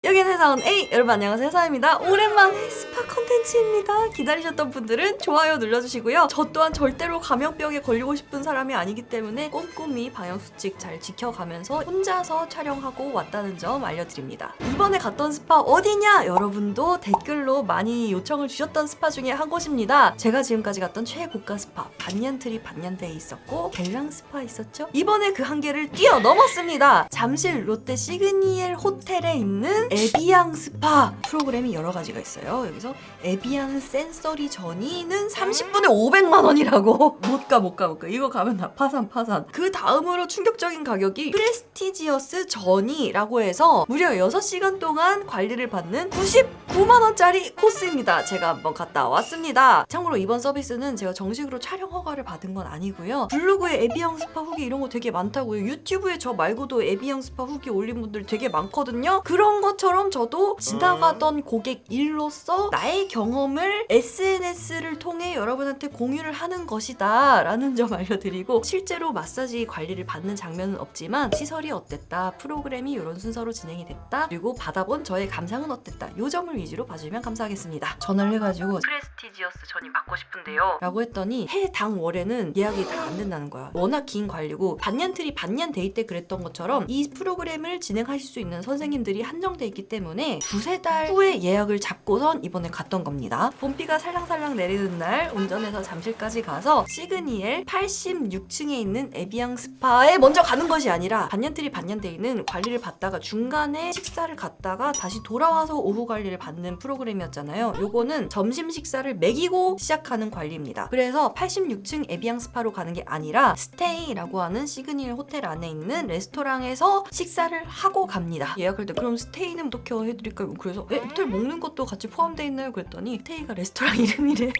여기는 회사원 A. 여러분 안녕하세요, 회사입니다. 오랜만에 스파 컨텐츠입니다. 기다리셨던 분들은 좋아요 눌러주시고요. 저 또한 절대로 감염병에 걸리고 싶은 사람이 아니기 때문에 꼼꼼히 방역수칙 잘 지켜가면서 혼자서 촬영하고 왔다는 점 알려드립니다. 이번에 갔던 스파 어디냐? 여러분도 댓글로 많이 요청을 주셨던 스파 중에 한 곳입니다. 제가 지금까지 갔던 최고가 스파 반년트리 반년대에 있었고 갤랑 스파 있었죠? 이번에 그 한계를 뛰어넘었습니다. 잠실 롯데 시그니엘 호텔에 있는 에비앙 스파 프로그램이 여러 가지가 있어요. 여기서 에비앙 센서리 전이는 30분에 500만 원이라고. 못 가. 이거 가면 나 파산. 그 다음으로 충격적인 가격이 프레스티지어스 전이라고 해서 무려 6시간 동안 관리를 받는 99만 원짜리 코스입니다. 제가 한번 갔다 왔습니다. 참고로 이번 서비스는 제가 정식으로 촬영 허가를 받은 건 아니고요. 블로그에 에비앙 스파 후기 이런 거 되게 많다고요. 유튜브에 저 말고도 에비앙 스파 후기 올린 분들 되게 많거든요. 그런 것처럼 저도 지나가던 고객 일로서 나의 경험을 SNS를 통해 여러분한테 공유를 하는 것이다 라는 점 알려드리고, 실제로 마사지 관리를 받는 장면은 없지만 시설이 어땠다, 프로그램이 이런 순서로 진행이 됐다, 그리고 받아본 저의 감상은 어땠다, 요 점을 위주로 봐주면 감사하겠습니다. 전화를 해가지고 프레스티지어스 전이 받고 싶은데요 라고 했더니 해당 월에는 예약이 다 안 된다는 거야. 워낙 긴 관리고 반년트리 반년데이 때 그랬던 것처럼 이 프로그램을 진행하실 수 있는 선생님들이 한정돼 있기 때문에 두세 달 후에 예약을 잡고선 이번에 갔던 겁니다. 봄비가 살랑살랑 내리는 날 운전해서 잠실까지 가서 시그니엘 86층에 있는 에비앙 스파에 먼저 가는 것이 아니라 반년트리 반년데이는 관리를 받다가 중간에 식사를 갔다가 다시 돌아와서 오후 관리를 받는 프로그램이었잖아요. 요거는 점심 식사를 먹이고 시작하는 관리입니다. 그래서 86층 에비앙 스파로 가는 게 아니라 스테이라고 하는 시그니엘 호텔 안에 있는 레스토랑에서 식사를 하고 갑니다. 예약할 때 그럼 스테이는 어떻게 해드릴까요? 그래서 호텔 먹는 것도 같이 포함되어 있나요? 그랬더니 스테이가 레스토랑 이름이래.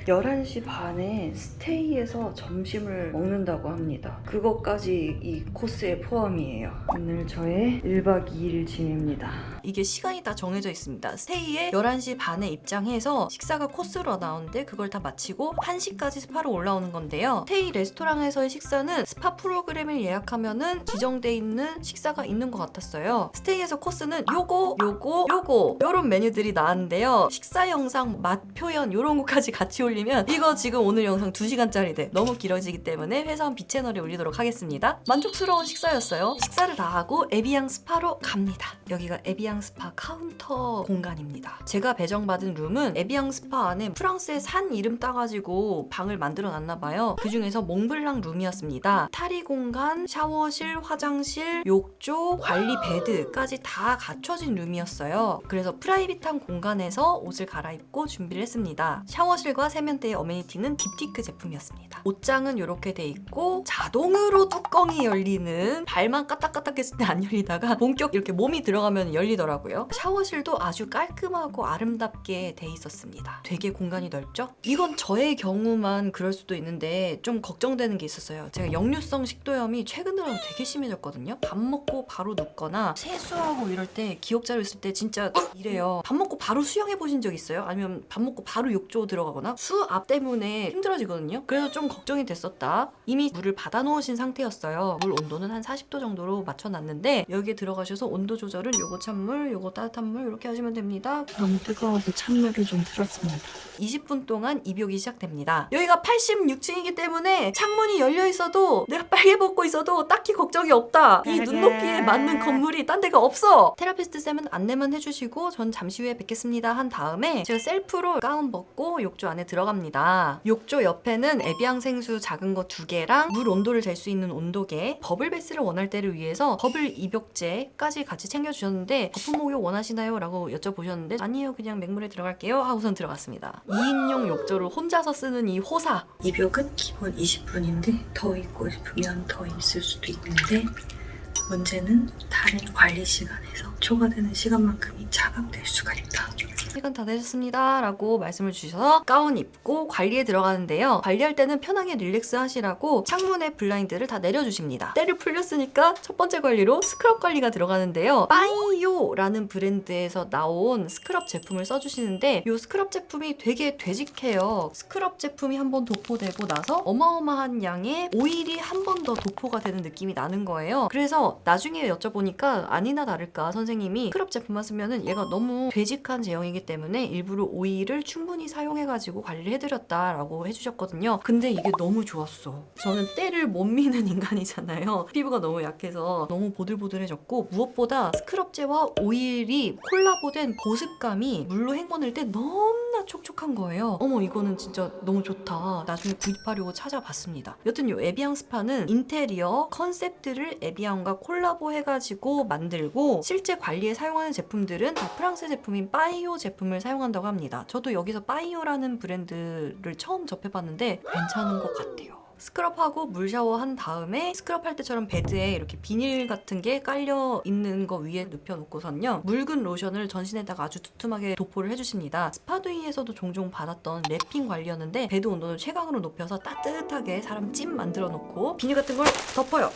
11시 반에 스테이에서 점심을 먹는다고 합니다. 그것까지 이 코스에 포함이에요. 오늘 저의 1박 2일 짐입니다. 이게 시간이 다 정해져 있습니다. 스테이에 11시 반에 입장해서 식사가 코스로 나오는데 그걸 다 마치고 1시까지 스파로 올라오는 건데요. 스테이 레스토랑에서의 식사는 스파 프로그램을 예약하면은 지정돼 있는 식사가 있는 것 같았어요. 스테이에서 코스는 요거 요런 메뉴들이 나왔는데요. 식사 영상, 맛 표현 요런 것까지 같이 올리면 이거 지금 오늘 영상 2시간짜리 돼. 너무 길어지기 때문에 회사원 B채널에 올리도록 하겠습니다. 만족스러운 식사였어요. 식사를 다 하고 에비앙 스파로 갑니다. 여기가 에비앙 스파 카운터 공간입니다. 제가 배정받은 룸은 에비앙 스파 안에 프랑스의 산 이름 따가지고 방을 만들어 놨나봐요. 그 중에서 몽블랑 룸이었습니다. 탈의 공간, 샤워실, 화장실, 욕조, 관리 베드까지 다 갖춰진 룸이었어요. 그래서 프라이빗한 공간에서 옷을 갈아입고 준비를 했습니다. 샤워실과 세면대의 어메니티는 딥티크 제품이었습니다. 옷장은 이렇게 돼 있고 자동으로 뚜껑이 열리는, 발만 까딱까딱 했을 때 안 열리다가 본격 이렇게 몸이 들어가면 열리더라고요. 샤워실도 아주 깔끔하고 아름답게 돼 있었습니다. 되게 공간이 넓죠? 이건 저의 경우만 그럴 수도 있는데 좀 걱정되는 게 있었어요. 제가 역류성 식도염이 최근 들어 되게 심해졌거든요. 밥 먹고 바로 눕거나 세수하고 이럴 때 기억자로 있을 때 진짜 이래요. 밥 먹고 바로 수영해 보신 적 있어요? 아니면 밥 먹고 바로 욕조 들어가거나 수압 때문에 힘들어지거든요. 그래서 좀 걱정이 됐었다. 이미 물을 받아 놓으신 상태였어요. 물 온도는 한 40도 정도로 맞춰놨는데 여기에 들어가셔서 온도 조절은 요거 찬물, 요거 따뜻한 물 이렇게 하시면 됩니다. 너무 뜨거워서 찬물을 좀 틀었습니다. 20분 동안 입욕이 시작됩니다. 여기가 86층이기 때문에 창문이 열려 있어도 내가 빨개 벗고 있어도 딱히 걱정이 없다. 이 눈높이에 맞는 건물이 딴 데가 없어. 테라피스트 쌤은 안내만 해주시고 전 잠시 후에 뵙겠습니다 한 다음에 제가 셀프로 가운 벗고 욕조 안에 들어갑니다. 욕조 옆에는 에비앙 생수 작은 거 2개랑 물 온도를 잴 수 있는 온도계, 버블베스를 원할 때를 위해서 버블 입욕제까지 같이 챙겨주셨는데 거품 목욕 원하시나요? 라고 여쭤보셨는데 아니요, 그냥 맹물에 들어갈게요 하고선 들어갔습니다. 2인용 욕조를 혼자서 쓰는 이 호사. 입욕은 기본 20분인데 더 있고 싶으면 더 있을 수도 있는데 문제는 다른 관리 시간에서 초과되는 시간만큼이 차감될 수가 있다. 시간 다 되셨습니다 라고 말씀을 주셔서 가운 입고 관리에 들어가는데요. 관리할 때는 편하게 릴렉스 하시라고 창문에 블라인드를 다 내려주십니다. 때를 풀렸으니까 첫 번째 관리로 스크럽 관리가 들어가는데요. 빠이요라는 브랜드에서 나온 스크럽 제품을 써주시는데 이 스크럽 제품이 되게 되직해요. 스크럽 제품이 한번 도포되고 나서 어마어마한 양의 오일이 한 번 더 도포가 되는 느낌이 나는 거예요. 그래서 나중에 여쭤보니까 아니나 다를까 선생님이 스크럽 제품만 쓰면은 얘가 너무 되직한 제형이기 때문에 일부러 오일을 충분히 사용해가지고 관리를 해드렸다라고 해주셨거든요. 근데 이게 너무 좋았어. 저는 때를 못 미는 인간이잖아요. 피부가 너무 약해서 너무 보들보들해졌고 무엇보다 스크럽제와 오일이 콜라보된 보습감이 물로 헹궈낼 때 너무나 촉촉한 거예요. 어머 이거는 진짜 너무 좋다. 나중에 구입하려고 찾아봤습니다. 여튼 이 에비앙 스파는 인테리어 컨셉들을 에비앙과 콜라보 해가지고 만들고 실제 관리에 사용하는 제품들은 다 프랑스 제품인 빠이오 제품을 사용한다고 합니다. 저도 여기서 빠이오라는 브랜드를 처음 접해봤는데 괜찮은 것 같아요. 스크럽하고 물 샤워한 다음에 스크럽할 때처럼 베드에 이렇게 비닐 같은 게 깔려 있는 거 위에 눕혀놓고선요 묽은 로션을 전신에다가 아주 두툼하게 도포를 해주십니다. 스파두이에서도 종종 받았던 랩핑 관리였는데 베드 온도를 최강으로 높여서 따뜻하게 사람 찜 만들어 놓고 비닐 같은 걸 덮어요.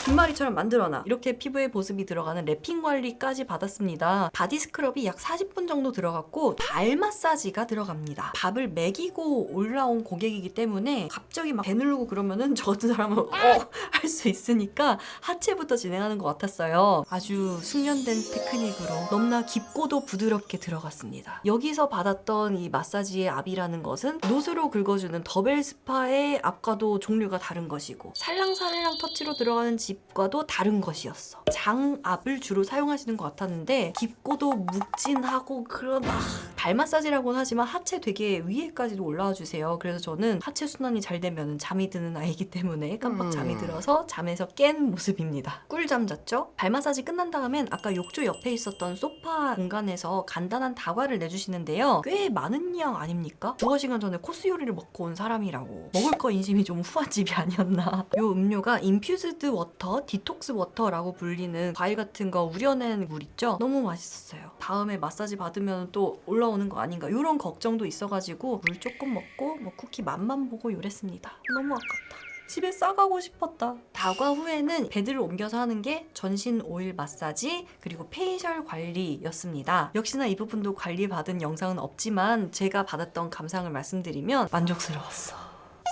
김말이처럼 만들어놔. 이렇게 피부에 보습이 들어가는 랩핑 관리까지 받았습니다. 바디 스크럽이 약 40분 정도 들어갔고 발 마사지가 들어갑니다. 밥을 먹이고 올라온 고객이기 때문에 갑자기 막 누르고 그러면은 저 같은 사람은 할 수 있으니까 하체부터 진행하는 것 같았어요. 아주 숙련된 테크닉으로 너무나 깊고도 부드럽게 들어갔습니다. 여기서 받았던 이 마사지의 압이라는 것은 노스로 긁어주는 더벨 스파의 압과도 종류가 다른 것이고 살랑살랑 터치로 들어가는 집과도 다른 것이었어. 장압을 주로 사용하시는 것 같았는데 깊고도 묵진하고 그런 발 마사지라고는 하지만 하체 되게 위에까지도 올라와 주세요. 그래서 저는 하체 순환이 잘 되면 잠이 드는 아이기 때문에 깜빡 잠이 들어서 잠에서 깬 모습입니다. 꿀잠 잤죠? 발 마사지 끝난 다음엔 아까 욕조 옆에 있었던 소파 공간에서 간단한 다과를 내주시는데요. 꽤 많은 양 아닙니까? 2시간 전에 코스 요리를 먹고 온 사람이라고 먹을 거 인심이 좀 후한 집이 아니었나. 이 음료가 인퓨즈드 워터, 디톡스 워터라고 불리는 과일 같은 거 우려낸 물 있죠? 너무 맛있었어요. 다음에 마사지 받으면 또 올라오는 거 아닌가 이런 걱정도 있어가지고 물 조금 먹고 쿠키 맛만 보고 요랬습니다. 너무 아깝다. 집에 싸가고 싶었다. 다과 후에는 베드를 옮겨서 하는 게 전신 오일 마사지 그리고 페이셜 관리였습니다. 역시나 이 부분도 관리받은 영상은 없지만 제가 받았던 감상을 말씀드리면 만족스러웠어.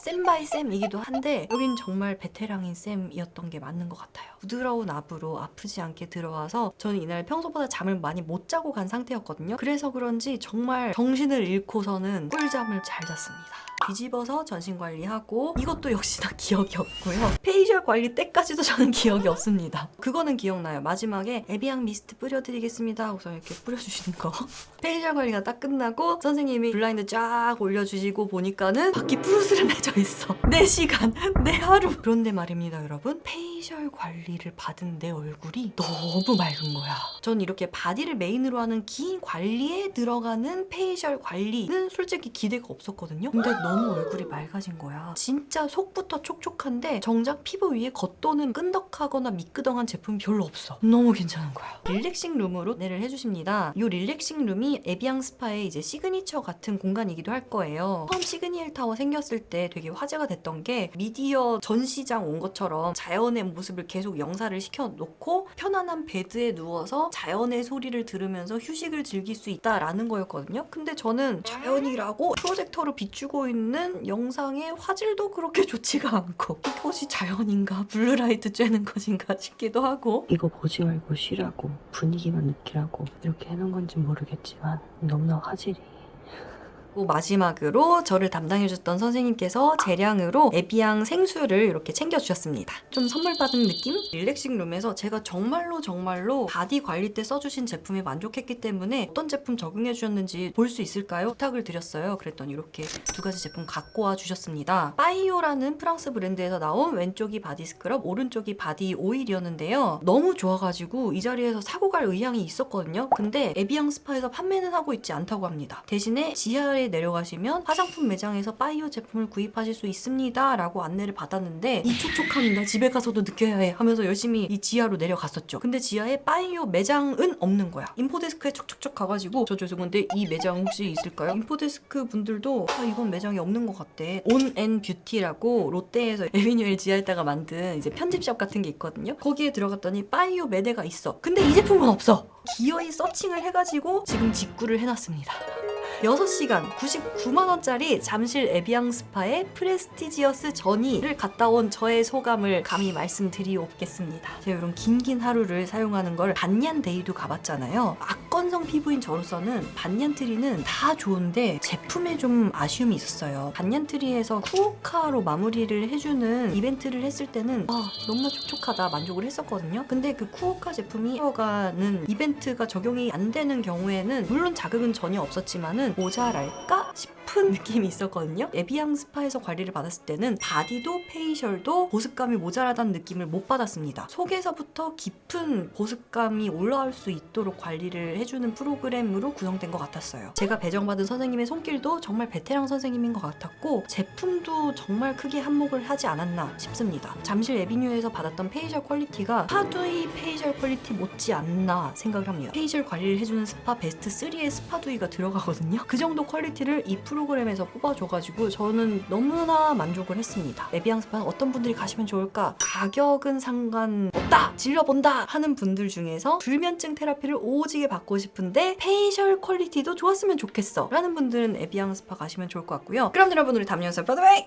쌤 바이 쌤이기도 한데 여긴 정말 베테랑인 쌤이었던 게 맞는 것 같아요. 부드러운 압으로 아프지 않게 들어와서 저는 이날 평소보다 잠을 많이 못 자고 간 상태였거든요. 그래서 그런지 정말 정신을 잃고서는 꿀잠을 잘 잤습니다. 뒤집어서 전신 관리하고 이것도 역시나 기억이 없고요. 페이셜 관리 때까지도 저는 기억이 없습니다. 그거는 기억나요. 마지막에 에비앙 미스트 뿌려드리겠습니다 하고서 이렇게 뿌려주시는 거. 페이셜 관리가 딱 끝나고 선생님이 블라인드 쫙 올려주시고 보니까는 밖이 푸르스름해져 있어. 내 시간, 내 하루. 그런데 말입니다 여러분. 페이셜 관리를 받은 내 얼굴이 너무 맑은 거야. 전 이렇게 바디를 메인으로 하는 긴 관리에 들어가는 페이셜 관리는 솔직히 기대가 없었거든요. 근데 너무 얼굴이 맑아진 거야. 진짜 속부터 촉촉한데 정작 피부 위에 겉도는 끈덕하거나 미끄덩한 제품이 별로 없어. 너무 괜찮은 거야. 릴렉싱 룸으로 안내를 해주십니다. 이 릴렉싱 룸이 에비앙 스파의 이제 시그니처 같은 공간이기도 할 거예요. 처음 시그니엘 타워 생겼을 때 되게 화제가 됐던 게 미디어 전시장 온 것처럼 자연의 모습을 계속 영상을 시켜놓고 편안한 베드에 누워서 자연의 소리를 들으면서 휴식을 즐길 수 있다라는 거였거든요. 근데 저는 자연이라고 프로젝터로 비추고 있는 영상의 화질도 그렇게 좋지가 않고 이것이 자연인가 블루라이트 쬐는 것인가 싶기도 하고 이거 보지 말고 쉬라고 분위기만 느끼라고 이렇게 해놓은 건지 모르겠지만 너무나 화질이 마지막으로 저를 담당해줬던 선생님께서 재량으로 에비앙 생수를 이렇게 챙겨주셨습니다. 좀 선물 받은 느낌? 릴렉싱 룸에서 제가 정말로 바디 관리 때 써주신 제품에 만족했기 때문에 어떤 제품 적용해주셨는지 볼 수 있을까요? 부탁을 드렸어요. 그랬더니 이렇게 2가지 제품 갖고 와 주셨습니다. 빠이오라는 프랑스 브랜드에서 나온 왼쪽이 바디 스크럽, 오른쪽이 바디 오일이었는데요. 너무 좋아가지고 이 자리에서 사고 갈 의향이 있었거든요. 근데 에비앙 스파에서 판매는 하고 있지 않다고 합니다. 대신에 지하에 아래에 내려가시면 화장품 매장에서 빠이오 제품을 구입하실 수 있습니다 라고 안내를 받았는데 이 촉촉함 나 집에 가서도 느껴야 해 하면서 열심히 이 지하로 내려갔었죠. 근데 지하에 빠이오 매장은 없는 거야. 인포데스크에 촉촉촉 가가지고 저 죄송한데 이 매장 혹시 있을까요? 인포데스크 분들도 이건 매장이 없는 것 같대. 온앤뷰티라고 롯데에서 에비뉴엘 지하에다가 만든 이제 편집샵 같은 게 있거든요. 거기에 들어갔더니 빠이오 매대가 있어. 근데 이 제품은 없어. 기어이 서칭을 해가지고 지금 직구를 해놨습니다. 6시간 99만원짜리 잠실 에비앙 스파의 프레스티지어스 전이를 갔다 온 저의 소감을 감히 말씀드리옵겠습니다. 제가 이런 긴 하루를 사용하는 걸 반얀데이도 가봤잖아요. 악건성 피부인 저로서는 반얀트리는 다 좋은데 제품에 좀 아쉬움이 있었어요. 반얀트리에서 쿠오카로 마무리를 해주는 이벤트를 했을 때는 너무나 촉촉하다 만족을 했었거든요. 근데 그 쿠오카 제품이 들어가는 이벤트가 적용이 안 되는 경우에는 물론 자극은 전혀 없었지만은 모자랄까 싶은 느낌이 있었거든요. 에비앙 스파에서 관리를 받았을 때는 바디도 페이셜도 보습감이 모자라다는 느낌을 못 받았습니다. 속에서부터 깊은 보습감이 올라올 수 있도록 관리를 해주는 프로그램으로 구성된 것 같았어요. 제가 배정받은 선생님의 손길도 정말 베테랑 선생님인 것 같았고 제품도 정말 크게 한몫을 하지 않았나 싶습니다. 잠실 에비뉴에서 받았던 페이셜 퀄리티가 파두이 페이셜 퀄리티 못지 않나 생각을 합니다. 페이셜 관리를 해주는 스파 베스트 3에 스파두이가 들어가거든요. 그 정도 퀄리티를 이 프로그램에서 뽑아줘가지고 저는 너무나 만족을 했습니다. 에비앙 스파는 어떤 분들이 가시면 좋을까? 가격은 상관없다! 질러본다! 하는 분들 중에서 불면증 테라피를 오지게 받고 싶은데 페이셜 퀄리티도 좋았으면 좋겠어 라는 분들은 에비앙 스파 가시면 좋을 것 같고요. 그럼 여러분 우리 다음 영상에 봐도 바이!